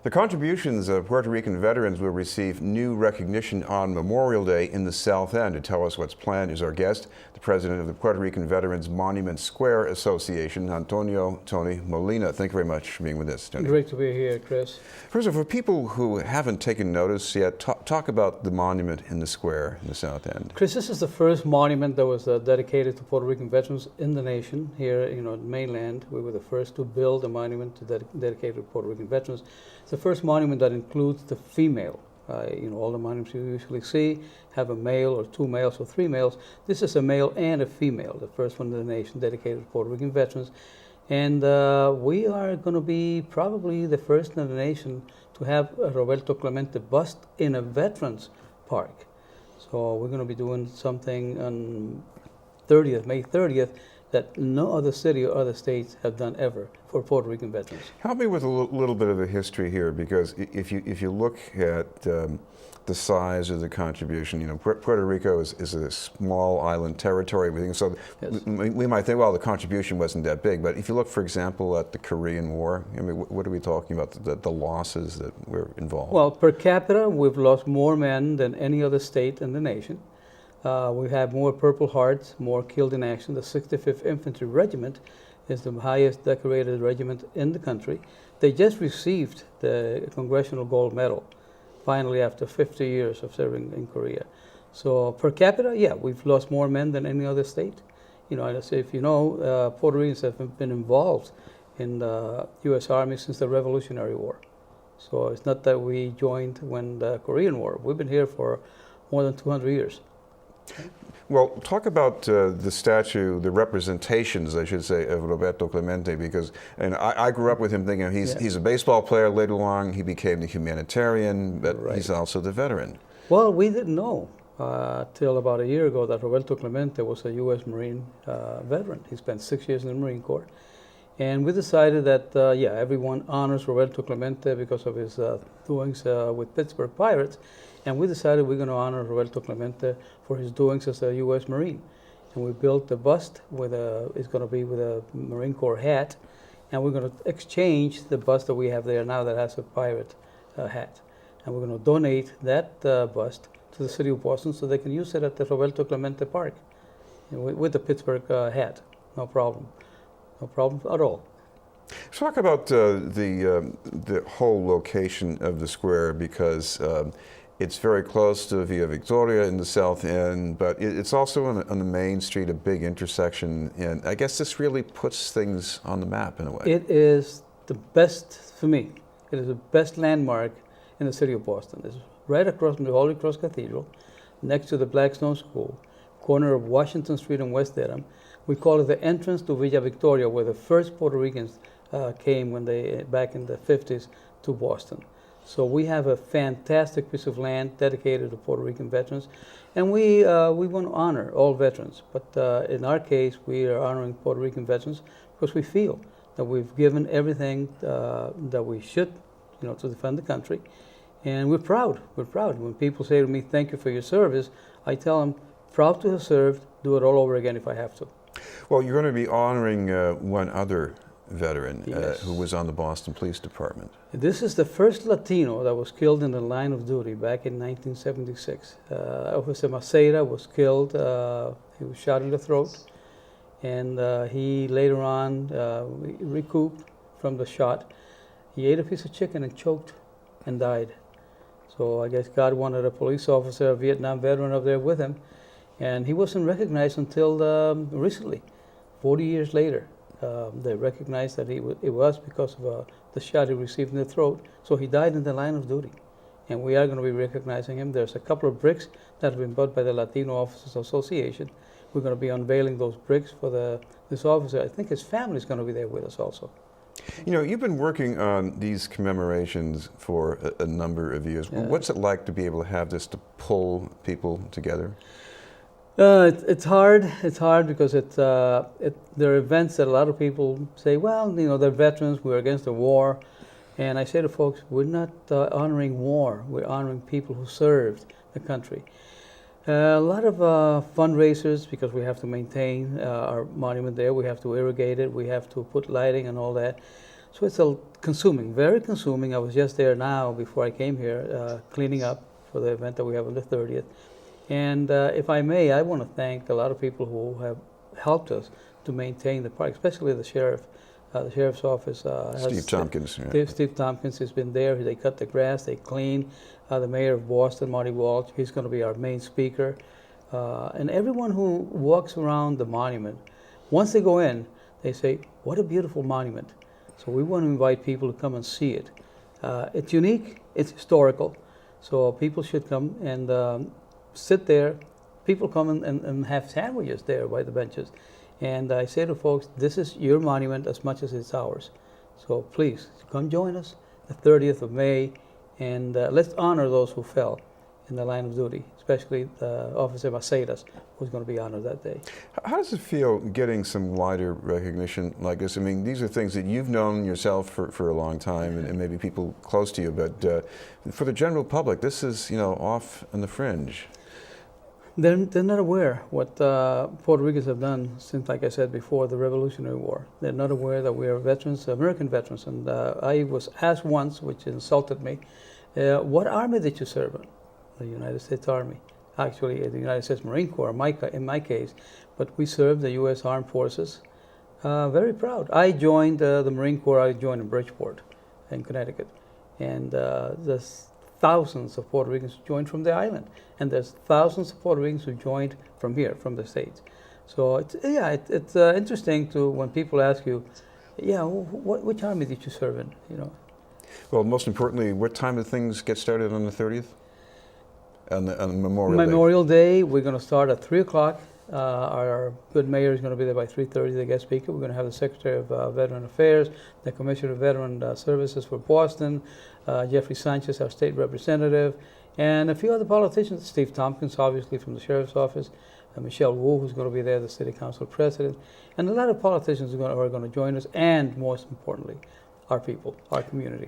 The contributions of Puerto Rican veterans will receive new recognition on Memorial Day in the South End. To tell us what's planned is our guest, the president of the Puerto Rican Veterans Monument Square Association, Antonio Tony Molina. Thank you very much for being with us, Tony. Great to be here, Chris. First of all, for people who haven't taken notice yet, talk about the monument in the square in the South End. Chris, this is the first monument that was dedicated to Puerto Rican veterans in the nation. Here, in the mainland, we were the first to build a monument dedicated to Puerto Rican veterans. It's the first monument that includes the female. All the monuments you usually see have a male or two males or three males. This is a male and a female, the first one in the nation dedicated to Puerto Rican veterans. And we are going to be probably the first in the nation to have a Roberto Clemente bust in a veterans park. So we're going to be doing something on May 30th, that no other city or other states have done ever for Puerto Rican veterans. Help me with a little bit of the history here, because if you look at the size of the contribution, Puerto Rico is a small island territory, everything. So yes, we might think, well, the contribution wasn't that big. But if you look, for example, at the Korean War, I mean, what are we talking about? The losses that were involved? Well, per capita, we've lost more men than any other state in the nation. We have more Purple Hearts, more killed in action. The 65th Infantry Regiment is the highest decorated regiment in the country. They just received the Congressional Gold Medal, finally, after 50 years of serving in Korea. So per capita, yeah, we've lost more men than any other state. If you know, Puerto Ricans have been involved in the U.S. Army since the Revolutionary War. So it's not that we joined when the Korean War. We've been here for more than 200 years. Well, talk about the statue, the representations, I should say, of Roberto Clemente, because I grew up with him thinking he's a baseball player. Later on, he became the humanitarian, but right, he's also the veteran. Well, we didn't know till about a year ago that Roberto Clemente was a U.S. Marine veteran. He spent 6 years in the Marine Corps. And we decided that, everyone honors Roberto Clemente because of his doings with Pittsburgh Pirates. And we decided we're going to honor Roberto Clemente for his doings as a U.S. Marine. And we built the bust it's going to be with a Marine Corps hat. And we're going to exchange the bust that we have there now that has a pirate hat. And we're going to donate that bust to the city of Boston so they can use it at the Roberto Clemente Park with the Pittsburgh hat. No problem. No problem at all. Let's talk about the whole location of the square, because it's very close to Via Victoria in the South End, but it's also on the main street, a big intersection, and I guess this really puts things on the map in a way. It is the best, for me, it is the best landmark in the city of Boston. It's right across from the Holy Cross Cathedral, next to the Blackstone School, corner of Washington Street and West Dedham. We call it the entrance to Villa Victoria, where the first Puerto Ricans came back in the 50s to Boston. So we have a fantastic piece of land dedicated to Puerto Rican veterans, and we want to honor all veterans. But in our case, we are honoring Puerto Rican veterans because we feel that we've given everything that we should, to defend the country, and we're proud. We're proud. When people say to me, "Thank you for your service," I tell them, "Proud to have served. Do it all over again if I have to." Well, you're going to be honoring one other veteran, yes, who was on the Boston Police Department. This is the first Latino that was killed in the line of duty back in 1976. Officer Maceira was killed. He was shot in the throat, and he later on recouped from the shot. He ate a piece of chicken and choked and died. So I guess God wanted a police officer, a Vietnam veteran, up there with him. And he wasn't recognized until recently, 40 years later. They recognized that it was because of the shot he received in the throat. So he died in the line of duty. And we are going to be recognizing him. There's a couple of bricks that have been bought by the Latino Officers Association. We're going to be unveiling those bricks for this officer. I think his family is going to be there with us also. You've been working on these commemorations for a number of years. Yeah. What's it like to be able to have this to pull people together? It's hard. It's hard because there are events that a lot of people say, well, they're veterans, we're against the war. And I say to folks, we're not honoring war, we're honoring people who served the country. A lot of fundraisers, because we have to maintain our monument there, we have to irrigate it, we have to put lighting and all that. So it's consuming, very consuming. I was just there now before I came here, cleaning up for the event that we have on the 30th. And if I may, I want to thank a lot of people who have helped us to maintain the park, especially the sheriff. The sheriff's office Steve Tompkins. Yeah. Steve Tompkins has been there. They cut the grass, they clean. The mayor of Boston, Marty Walsh, he's going to be our main speaker. And everyone who walks around the monument, once they go in, they say, what a beautiful monument. So we want to invite people to come and see it. It's unique, it's historical, so people should come and sit there. People come and have sandwiches there by the benches. And I say to folks, this is your monument as much as it's ours. So please, come join us the 30th of May, and let's honor those who fell in the line of duty, especially Officer Macedas, who's going to be honored that day. How does it feel getting some wider recognition like this? I mean, these are things that you've known yourself for a long time, and maybe people close to you, but for the general public, this is, off on the fringe. They're not aware what Puerto Ricans have done since, like I said before, the Revolutionary War. They're not aware that we are veterans, American veterans. And I was asked once, which insulted me, what army did you serve in? The United States Army. Actually, the United States Marine Corps, in my case. But we served the U.S. Armed Forces. Very proud. I joined the Marine Corps. I joined in Bridgeport, in Connecticut. And there's thousands of Puerto Ricans who joined from the island, and there's thousands of Puerto Ricans who joined from here, from the States. So it's interesting to when people ask you, which army did you serve in? Well, most importantly, what time do things get started on the 30th? On Memorial Day. Memorial Day, we're going to start at 3 o'clock. Our good mayor is going to be there by 3:30, the guest speaker. We're going to have the Secretary of Veteran Affairs, the Commissioner of Veteran Services for Boston, Jeffrey Sanchez, our state representative, and a few other politicians. Steve Tompkins, obviously, from the Sheriff's Office, Michelle Wu, who's going to be there, the City Council President, and a lot of politicians are going to join us, and most importantly, our people, our community.